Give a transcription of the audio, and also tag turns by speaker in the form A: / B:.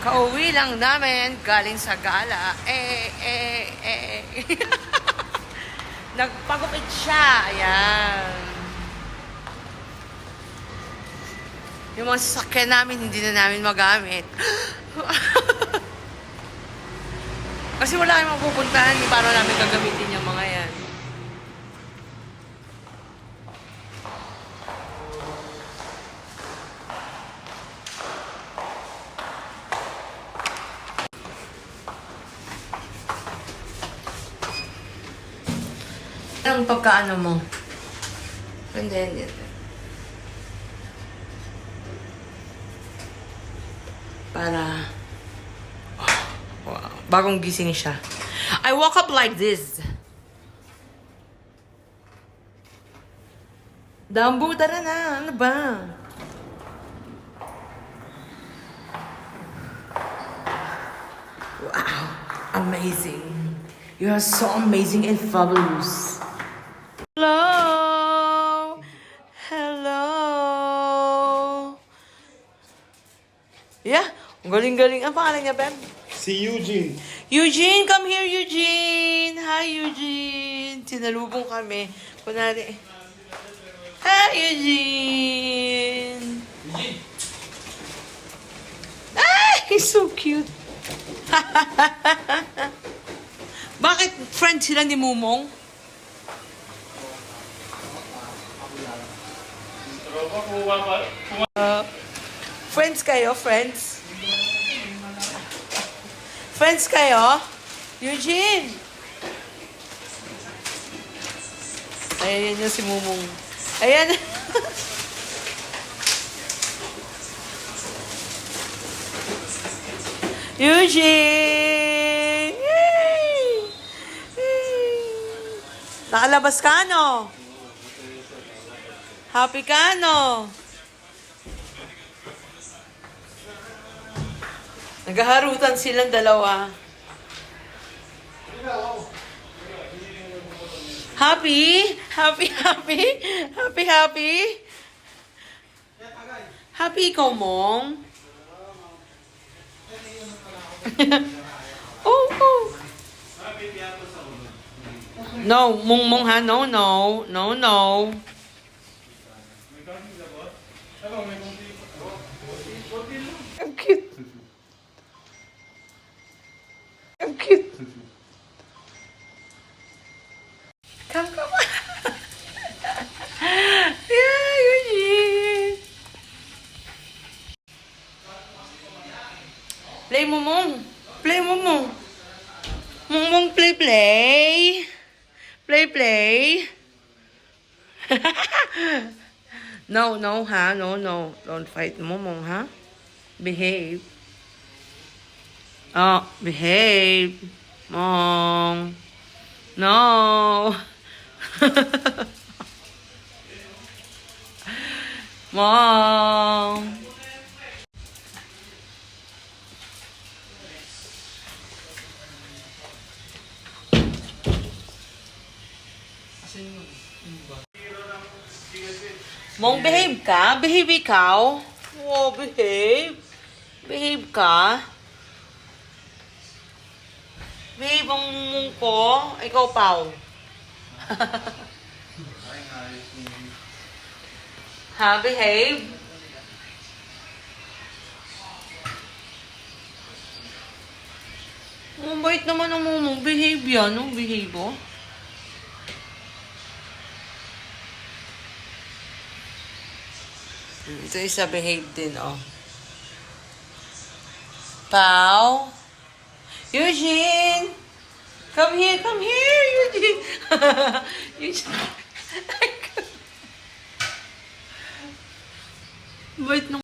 A: Kauwi lang namin galing sa gala. Nagpagupit siya. Ayan. Yung mga sasakyan namin, hindi na namin magamit. Kasi wala kayong mapupuntahan. Hindi paano namin gagamitin yung mga yan. Anong pagkaano mo? Hindi. Para... Wow. Bagong gising siya. I woke up like this. Dambu, tara na. Ano ba? Wow. Amazing. You are so amazing and fabulous. Hello. Yeah. Ang galing-galing. Ang pangalan niya, Beb?
B: Si Eugene.
A: Eugene, come here, Eugene. Hi, Eugene. Sinalubong kami. Kunwari. Hi, Eugene. Ah, he's so cute. Bakit friend sila ni Mumong? Friends kayo, friends? Friends kayo? Eugene! Ayan yun si Mumong. Ayan. Eugene! Yay! Nakalabas ka, no? Happy ka, no? Naghaharutan silang dalawa. Happy? Happy ikaw, Mong? Oh. No, Mong ha? No. I'm cute. Come. Yeah, Eugene. Play, Mumong. Mumong, play. Play. No, ha? No. Don't fight, Mumong, ha? Behave. Oh, behave. Mong. No. Mom. Mong, behave ka? Behave ikaw? Oh, behave. Behave ka? Behave ang mong ko. Ikaw, Pao. Ha, behave? Mabait naman ang mong behave yan. Ang behave, oh. Ito isa behave din, oh. Pao? Eugene! Come here, Eugene! Eugene! Bait nung